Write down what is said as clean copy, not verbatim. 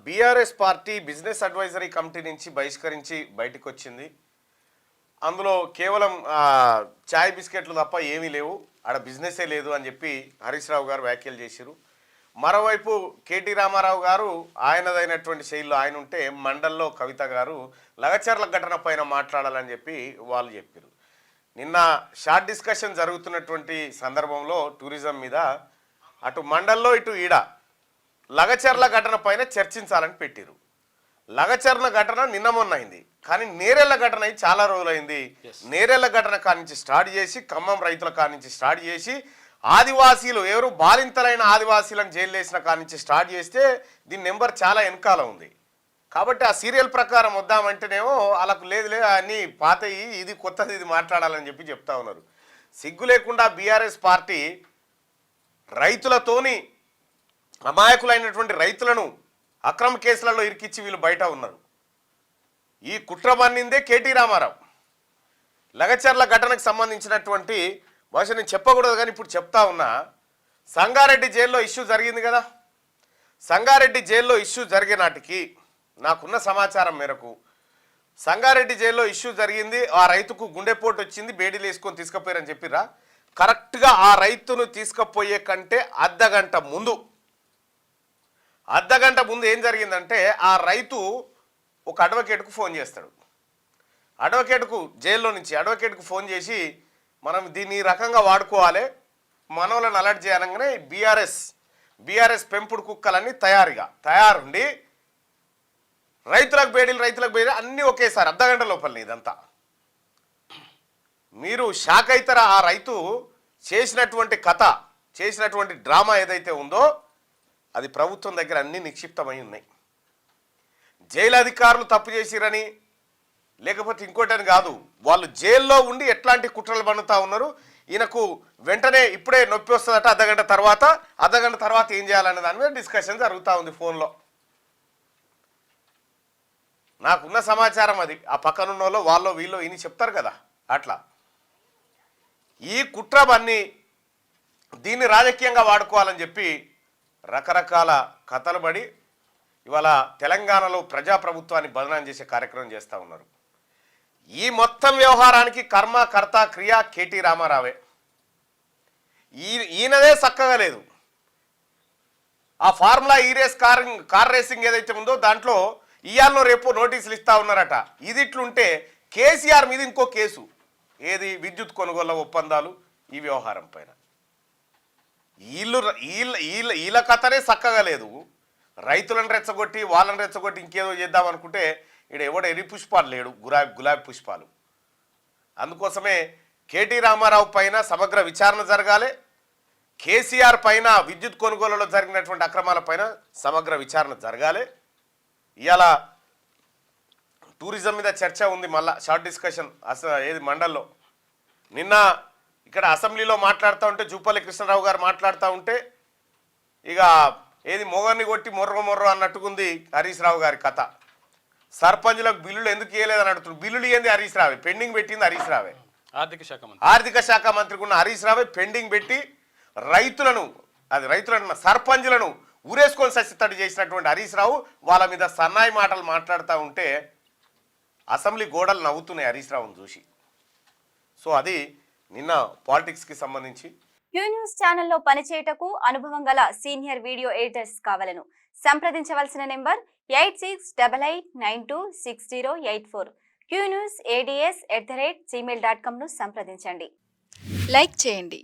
BRS party business advisory committee నుంచి బహిష్కరించి బయటకు వచ్చింది. అందులో కేవలం చాయ్ బిస్కెట్లు తప్ప ఏమీ లేవు, ఆడ బిజినెసే లేదు అని చెప్పి హరీష్ రావు గారు వ్యాఖ్యలు చేశారు. మరోవైపు కేటీ రామారావు గారు ఆయనదైనటువంటి శైలిలో ఆయన ఉంటే, మండల్లో కవిత గారు లగచర్ల ఘటన పైన మాట్లాడాలని చెప్పి వాళ్ళు చెప్పారు. నిన్న షార్ట్ డిస్కషన్ జరుగుతున్నటువంటి సందర్భంలో టూరిజం మీద అటు మండల్లో ఇటు ఈడ లగచర్ల ఘటన పైన చర్చించాలని పెట్టిరు. లగచర్ల ఘటన నిన్న మొన్న అయింది, కానీ నేరెళ్ల ఘటన అయి చాలా రోజులైంది. నేరెళ్ల ఘటన కానించి స్టార్ట్ చేసి, ఖమ్మం రైతుల కానించి స్టార్ట్ చేసి, ఆదివాసీలు ఎవరు బాలింతలైన ఆదివాసీలను జైలు వేసిన కానించి స్టార్ట్ చేస్తే దీని నెంబర్ చాలా వెనకాల ఉంది. కాబట్టి ఆ సీరియల్ ప్రకారం వద్దామంటేనేమో వాళ్ళకు లేదు అన్నీ పాతయి, ఇది కొత్తది, ఇది మాట్లాడాలని చెప్పి చెప్తా ఉన్నారు. సిగ్గు లేకుండా బీఆర్ఎస్ పార్టీ రైతులతోని, అమాయకులైనటువంటి రైతులను అక్రమ కేసులలో ఇరికిచ్చి వీళ్ళు బయట ఉన్నారు. ఈ కుట్ర పన్నిందే కేటీ రామారావు. లగచర్ల ఘటనకు సంబంధించినటువంటి బహుశా నేను చెప్పకూడదు కానీ ఇప్పుడు చెప్తా ఉన్నా. సంగారెడ్డి జైల్లో ఇష్యూ జరిగింది కదా, సంగారెడ్డి జైల్లో ఇష్యూ జరిగే నాటికి నాకున్న సమాచారం మేరకు సంగారెడ్డి జైల్లో ఇష్యూ జరిగింది. ఆ రైతుకు గుండెపోటు వచ్చింది, బేడీలు వేసుకొని తీసుకుపోయారని చెప్పిరా. కరెక్ట్గా ఆ రైతును తీసుకుపోయే కంటే అర్ధగంట ముందు ఏం జరిగిందంటే, ఆ రైతు ఒక అడ్వకేట్కు ఫోన్ చేస్తాడు. అడ్వకేట్కు జైల్లో నుంచి అడ్వకేట్కు ఫోన్ చేసి, మనం దీన్ని ఈ రకంగా వాడుకోవాలి, మనోళ్ళని అలర్ట్ చేయాలంగానే బీఆర్ఎస్ పెంపుడు కుక్కలన్నీ తయారుండి రైతులకు బేడీలు అన్నీ ఒకేసారి అర్ధగంట లోపలనే. ఇదంతా మీరు షాక్ అవుతారా. ఆ రైతు చేసినటువంటి కథ, చేసినటువంటి డ్రామా ఏదైతే ఉందో అది ప్రభుత్వం దగ్గర అన్నీ నిక్షిప్తమై ఉన్నాయి. జైలు అధికారులు తప్పు చేసిరని లేకపోతే ఇంకోటని కాదు, వాళ్ళు జైల్లో ఉండి ఎట్లాంటి కుట్రలు పన్నుతా ఉన్నారు. ఈయనకు వెంటనే ఇప్పుడే నొప్పి వస్తుందట, అర్ధగంట తర్వాత ఏం చేయాలనే దాని మీద డిస్కషన్ జరుగుతూ ఉంది ఫోన్లో. నాకున్న సమాచారం అది. ఆ పక్కనున్న వాళ్ళు వీళ్ళు ఇని చెప్తారు కదా, అట్లా ఈ కుట్రవన్నీ దీన్ని రాజకీయంగా వాడుకోవాలని చెప్పి రకరకాల కథలు పడి ఇవాళ తెలంగాణలో ప్రజాప్రభుత్వాన్ని బదనాం చేసే కార్యక్రమం చేస్తూ ఉన్నారు. ఈ మొత్తం వ్యవహారానికి కర్మ కర్త క్రియ కేటీ రామారావే. ఈయనదే చక్కగా లేదు. ఆ ఫార్ములా ఈ రేస్ కార్ రేసింగ్ ఏదైతే ఉందో దాంట్లో ఇయాల్లో రేపు నోటీసులు ఇస్తా ఉన్నారట. ఇది ఇట్లుంటే కేసీఆర్ మీద ఇంకో కేసు, ఏది విద్యుత్ కొనుగోళ్ల ఒప్పందాలు, ఈ వ్యవహారం పైన వీళ్ళ కథనే చక్కగా లేదు. రైతులను రెచ్చగొట్టి వాళ్ళని రెచ్చగొట్టి ఇంకేదో చేద్దాం అనుకుంటే ఇక్కడ ఎవడో ఎర్రి పుష్పాలు లేడు, గులాబీ పుష్పాలు. అందుకోసమే కేటీ రామారావు పైన సమగ్ర విచారణ జరగాలి. కేసీఆర్ పైన విద్యుత్ కొనుగోలులో జరిగినటువంటి అక్రమాల పైన సమగ్ర విచారణ జరగాలి. ఇవాళ టూరిజం మీద చర్చ ఉంది, మళ్ళా షార్ట్ డిస్కషన్ ఏది మండల్లో. నిన్న ఇక్కడ అసెంబ్లీలో మాట్లాడుతూ ఉంటే జూపల్లి కృష్ణారావు గారు మాట్లాడుతూ ఉంటే ఇక ఏది మొగర్ని కొట్టి మొర్ర అన్నట్టుకుంది హరీష్ రావు గారి కథ. సర్పంచులకు బిల్లులు ఎందుకు ఇవ్వలేదని అడుగుతుంది. బిల్లులు ఇవ్వండి హరీష్ రావే, పెండింగ్ పెట్టింది హరీష్ రావే. ఆర్థిక శాఖ మంత్రికి ఉన్న హరీష్ రావే పెండింగ్ పెట్టి రైతులను సర్పంచులను ఊరేసుకొని ససితడి చేసినటువంటి హరీష్ రావు వాళ్ళ మీద సన్నాయి మాటలు మాట్లాడుతూ ఉంటే అసెంబ్లీ గోడలు నవ్వుతున్నాయి హరీష్ రావును చూసి. సో అది నిన్న పాలిటిక్స్కి సంబంధించి. క్యూ న్యూస్ ఛానల్లో పనిచేయటకు అనుభవం గల సీనియర్ వీడియో ఎడిటర్స్ కావాలను సంప్రదించవలసిన నెంబర్ 8688926084. qnewsads@gmail.com ను సంప్రదించండి. లైక్ చేయండి.